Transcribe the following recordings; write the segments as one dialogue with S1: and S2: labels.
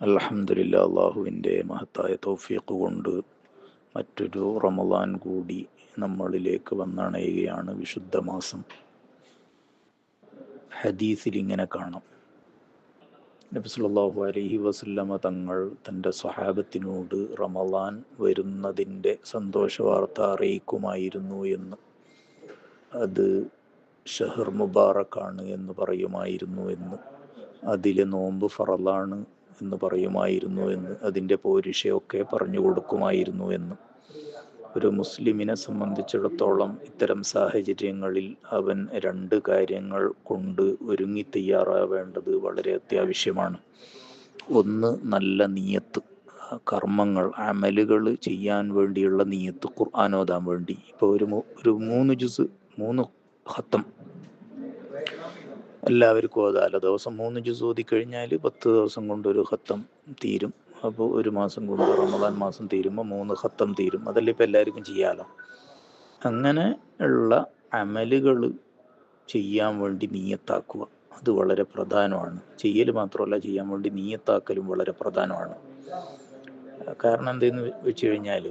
S1: അൽഹംദുലില്ലാ, അള്ളാഹുവിൻ്റെ മഹത്തായ തൗഫീഖ് കൊണ്ട് മറ്റൊരു റമദാൻ കൂടി നമ്മളിലേക്ക് വന്നണയുകയാണ്. വിശുദ്ധ മാസം. ഹദീസിൽ ഇങ്ങനെ കാണാം, നബി സല്ലല്ലാഹു അലൈഹി വസല്ലമ തങ്ങൾ തൻ്റെ സ്വഹാബത്തിനോട് റമദാൻ വരുന്നതിൻ്റെ സന്തോഷവാർത്ത അറിയിക്കുമായിരുന്നു എന്ന്. അത് ഷഹർ മുബാറക്കാണ് എന്ന് പറയുമായിരുന്നു എന്ന്, അതിലെ നോമ്പ് ഫറലാണ് എന്ന് പറയുമായിരുന്നു എന്ന്, അതിൻ്റെ പോരിഷയൊക്കെ പറഞ്ഞു കൊടുക്കുമായിരുന്നു എന്ന്. ഒരു മുസ്ലിമിനെ സംബന്ധിച്ചിടത്തോളം ഇത്തരം സാഹചര്യങ്ങളിൽ അവൻ രണ്ട് കാര്യങ്ങൾ കൊണ്ട് ഒരുങ്ങി തയ്യാറാവേണ്ടത് വളരെ അത്യാവശ്യമാണ്. ഒന്ന്, നല്ല നിയത്ത്, കർമ്മങ്ങൾ, അമലുകൾ ചെയ്യാൻ വേണ്ടിയുള്ള നിയത്ത്. ഖുർആൻ ഓതാൻ വേണ്ടി ഇപ്പോൾ ഒരു 3 ജുസ് 3 ഖത്തം എല്ലാവർക്കും ഓതാലോ. ദിവസം 3 ജുസ് ഓതിക്കഴിഞ്ഞാൽ 10 ദിവസം കൊണ്ട് ഒരു ഖത്തം തീരും. അപ്പോൾ ഒരു മാസം കൊണ്ട്, റമദാൻ മാസം തീരുമ്പോൾ 3 ഖത്തം തീരും. അതല്ലേ ഇപ്പം എല്ലാവർക്കും ചെയ്യാലോ. അങ്ങനെ ഉള്ള അമലുകൾ ചെയ്യാൻ വേണ്ടി നീയത്താക്കുക, അത് വളരെ പ്രധാനമാണ്. ചെയ്യൽ മാത്രമല്ല, ചെയ്യാൻ വേണ്ടി നീയത്താക്കലും വളരെ പ്രധാനമാണ്. കാരണം എന്തെന്ന് വെച്ച് കഴിഞ്ഞാൽ,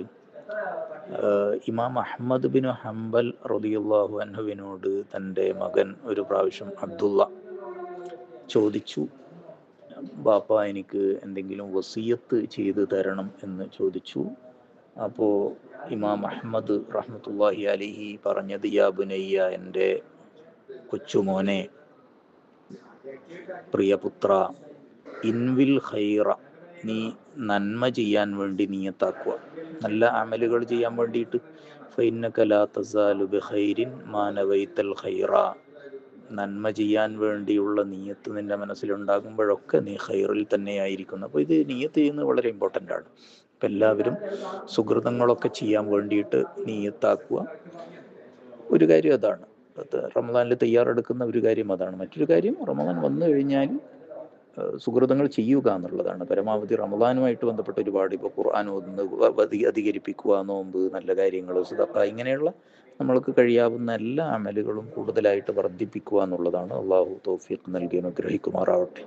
S1: ഇമാം അഹ്മദ് ബിൻ ഹംബൽ റളിയല്ലാഹു അൻഹുവിനോട് തൻ്റെ മകൻ ഒരു പ്രാവശ്യം അബ്ദുള്ള ചോദിച്ചു, ബാപ്പ എനിക്ക് എന്തെങ്കിലും വസിയത്ത് ചെയ്തു തരണം എന്ന് ചോദിച്ചു. അപ്പോൾ ഇമാം അഹ്മദ് റഹ്മത്തുള്ളാഹി അലൈഹി പറഞ്ഞത്, യാ ബുനയ്യ, എൻ്റെ കൊച്ചുമോനെ, പ്രിയപുത്ര, ഇൻവിൽ ഖൈറ, നീ നന്മ ചെയ്യാൻ വേണ്ടി നിയത്താക്കുക, നല്ല അമലുകൾ ചെയ്യാൻ വേണ്ടിയിട്ട്. ഫഇന്നക ലാ തസാലു ബിഖൈരിൻ മാ നവൈതൽ ഖൈറ, നന്മ ചെയ്യാൻ വേണ്ടിയുള്ള നിയത്ത് നിന്റെ മനസ്സിലുണ്ടാകുമ്പോഴൊക്കെ നീ ഖൈറിൽ തന്നെയായിരിക്കുന്നു. അപ്പോൾ ഇത് നിയത്ത് ചെയ്യുന്നത് വളരെ ഇമ്പോർട്ടൻ്റ് ആണ്. അപ്പം എല്ലാവരും സുഹൃതങ്ങളൊക്കെ ചെയ്യാൻ വേണ്ടിയിട്ട് നിയത്താക്കുക. ഒരു കാര്യം അതാണ്, റമദാനിൽ തയ്യാറെടുക്കുന്ന ഒരു കാര്യം അതാണ്. മറ്റൊരു കാര്യം, റമദാൻ വന്നു കഴിഞ്ഞാൽ സുഹൃതങ്ങൾ ചെയ്യുക എന്നുള്ളതാണ്. പരമാവധി റമദാനുമായിട്ട് ബന്ധപ്പെട്ട ഒരുപാട്, ഇപ്പോൾ ഖുർആൻ ഓതുന്നത് അധികരിപ്പിക്കുക, നോമ്പ്, നല്ല കാര്യങ്ങൾ, സദഖ, ഇങ്ങനെയുള്ള നമ്മൾക്ക് കഴിയാവുന്ന എല്ലാ അമലുകളും കൂടുതലായിട്ട് വർദ്ധിപ്പിക്കുക എന്നുള്ളതാണ്. അള്ളാഹു തൗഫീഖ് നൽകി അനുഗ്രഹിക്കുമാറാവട്ടെ.